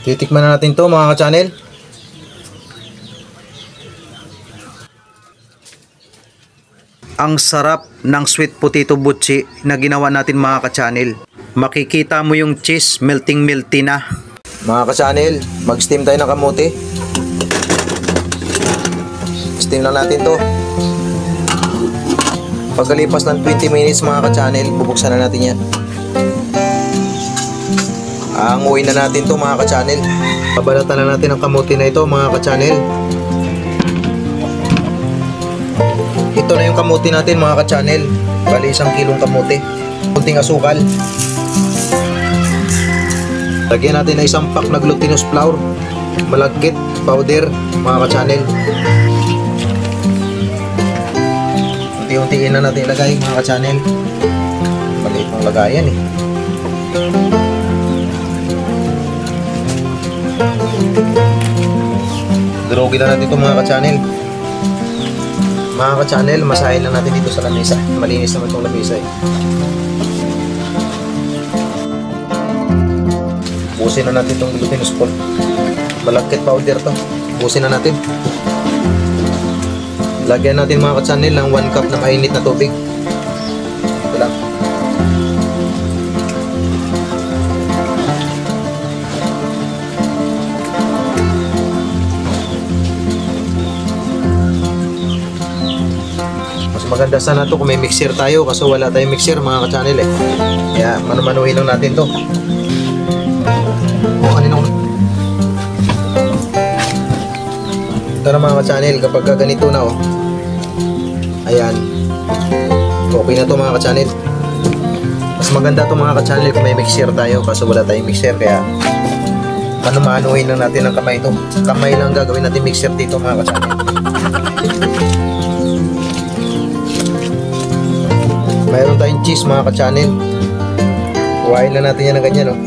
Titikman na natin to mga ka-channel. Ang sarap ng sweet potato butchi na ginawa natin mga ka-channel. Makikita mo yung cheese melting na. Mga ka-channel, mag-steam tayo ng kamote. Steam lang natin to. Pagkalipas ng 20 minutes mga ka-channel, bubuksan na natin yan. Aanguin na natin to mga ka-channel. Babalatan na natin ang kamote na ito mga ka-channel. Ito na yung kamote natin mga ka-channel. Bali 1 kilong kamote. Kunting asukal. Lagyan natin na 1 pack na glutinous flour. Malagkit powder mga ka-channel. Unti-untiin na natin ilagay mga ka-channel. Maliit ng lagayan eh. Durugin na natin ito mga ka-channel. Mga ka-channel, masahin lang natin dito sa lamesa. Malinis naman itong lamesa eh. Busin na natin itong glutinous flour. Malagkit powder to. Busin na natin. Lagyan natin mga ka-channel ng 1 cup na mainit na tubig. Ito lang. Mas maganda sana to kung may mixer tayo kasi wala tayong mixer mga ka-channel eh. Kaya manu-manuhin lang natin to. Ito na mga ka-channel, kapag ganito na oh. Ayan. Okay na to mga ka-channel. Mas maganda to mga ka-channel kung may mixer tayo kasi wala tayong mixer. Kaya manu-manuhin lang natin ang kamay ito. Kamay lang gagawin natin mixer dito mga ka-channel. Mayroon tayong cheese mga ka-channel. Kuhain lang natin yan ng ganyan oh.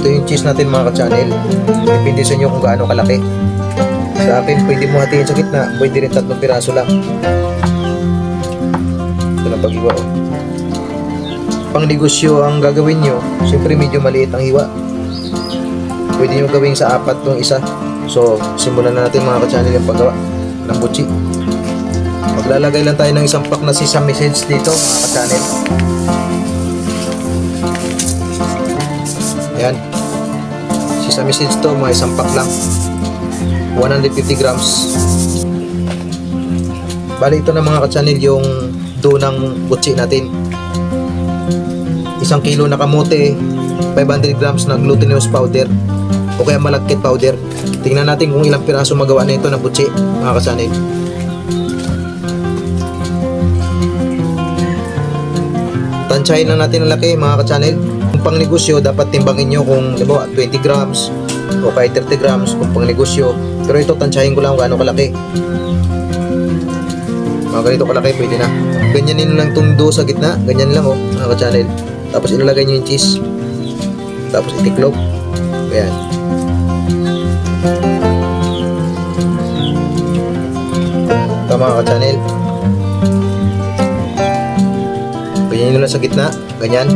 Ito yung cheese natin mga ka-channel. Depende sa inyo kung gaano kalaki. Sa akin pwede mo hatiin sa gitna. Pwede rin 3 piraso lang. Ito lang pag-iwa oh. Pang negosyo ang gagawin nyo, siyempre medyo maliit ang hiwa. Pwede nyo gawin sa 4 tong isa. So simulan na natin mga ka-channel yung paggawa ng butchi. Maglalagay lang tayo ng 1 pack na sesame seeds dito mga ka-channel. Ayan. Sesame seeds to, mga 1 pack lang. 150 grams. Bali ito na mga ka-channel yung dough ng butchi natin. 1 kilo na kamote, 500 grams na glutinous powder o kaya malagkit powder. Tingnan natin kung ilang piraso magawa na ito na butchi mga ka-channel. Tansyahin lang natin ang laki mga ka-channel. Kung pang negosyo, dapat timbangin nyo kung diba, 20 grams o kaya 30 grams kung pang negosyo. Pero ito, tansyahin ko lang kung gaano kalaki. Mga ganito kalaki, pwede na. Ganyanin lang itong dough sa gitna. Ganyan lang mga ka-channel. Tapos ilalagay nyo yung cheese. Tapos itiklop. Ayan. Ito mga ka-channel. Ganyan nyo lang sa gitna. Ganyan.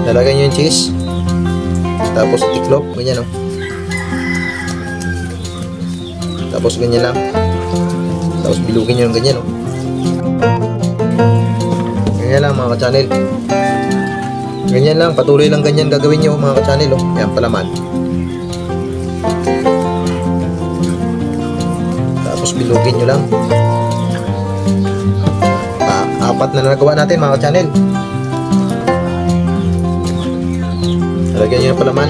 Lalagay nyo yung cheese. Tapos itiklop. Ganyan Tapos ganyan lang. Tapos bilugin nyo yung ganyan Ganyan lang mga ka-channel. Ganyan lang. Patuloy lang ganyan gagawin nyo mga ka-channel Yan palaman. Tapos bilugin nyo lang. 4 na nagawa natin mga ka-channel. Lagyan nyo yung palaman.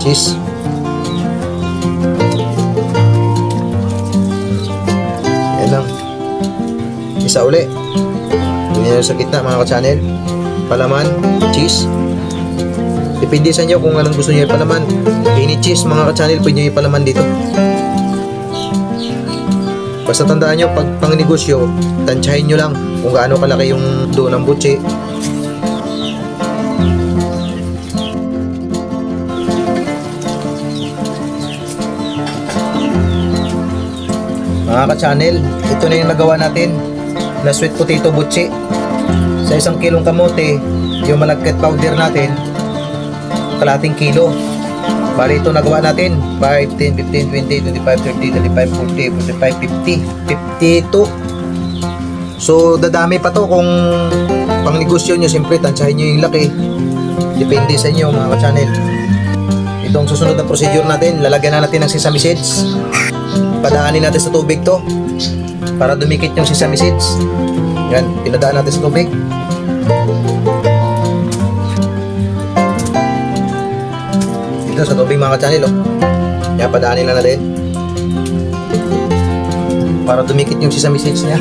Cheese. Yan lang. Isa uli. Ganyan nyo sa gitna mga ka-channel. Palaman. Cheese. Depende sa inyo kung anong gusto nyo yung palaman. Ini cheese mga ka-channel. Pwede nyo yung palaman dito. Basta tandaan nyo, pag pang negosyo, tansyahin nyo lang kung gaano kalaki yung dough ng butchi. Mga ka-channel, ito na yung nagawa natin na sweet potato butchi. Sa 1 kilong kamote, yung malagkit powder natin, kalating kilo. Bali ito nagawa natin 5, 10, 15, 20, 25, 30, 35, 40, 45, 50, 52. So dadami pa to kung pang negosyo nyo. Siyempre tansyahin nyo yung laki, depende sa inyo mga ka-channel. Itong susunod na procedure natin, lalagyan na natin ng sesame seeds. Padaanin natin sa tubig to para dumikit yung sesame seeds. Yan, pinadaan natin sa tubig. Dito sa tubig mga ka-channel, oh. Yan, padaanin na natin para dumikit yung sesame seeds niya.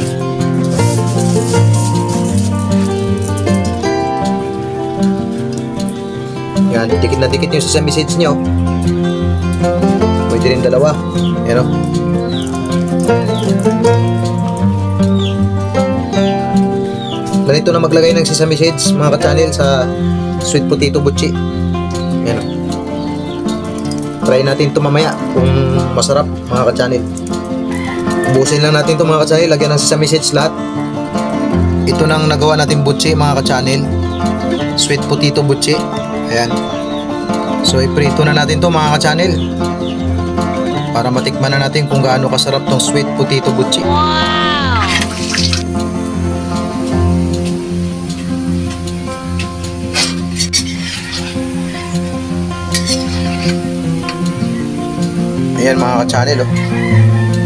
Yan, dikit na dikit yung sesame seeds nyo. Pwede rin dalawa. Yan, oh. Ganito na maglagay ng sesame seeds mga ka-channel sa sweet potato butchi. Yan, oh. Try natin ito mamaya kung masarap mga ka-channel. Ubusin lang natin ito mga ka-channel. Lagyan ng sesame seeds lahat. Ito nang nagawa natin butchi mga ka-channel, sweet potato butchi. Ayan. So iprito na natin to mga ka-channel para matikman na natin kung gaano kasarap tong sweet potato butchi. Wow! Ayan mga ka-channel, oh.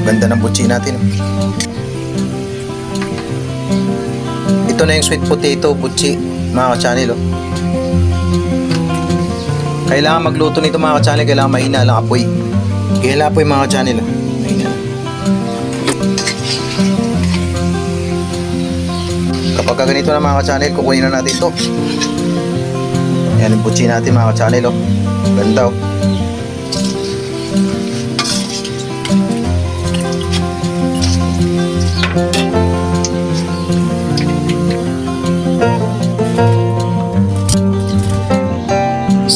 Ganda ng butchi natin, oh. Ito na yung sweet potato butchi mga ka-channel, oh. Kailangan magluto nito mga ka-channel, kailangan mahina lang apoy. Kailangan apoy mga ka-channel, oh. Mahina. Kapag ganito na mga ka-channel, kukunin na natin ito. Ayan yung butchi natin mga ka-channel, oh. Ganda, oh.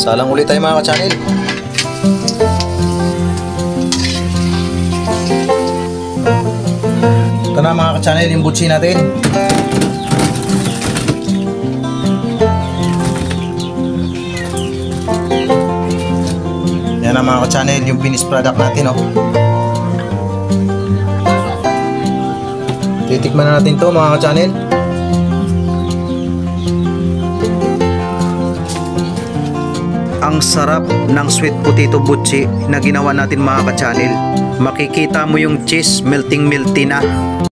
Salang ulit tayo mga ka-channel. Ito na mga ka-channel yung butchi natin. Yan na mga ka-channel yung finished product natin, oh. Titikman na natin to mga ka-channel. Ang sarap ng sweet potato butchi na ginawa natin mga ka-channel. Makikita mo yung cheese melting na.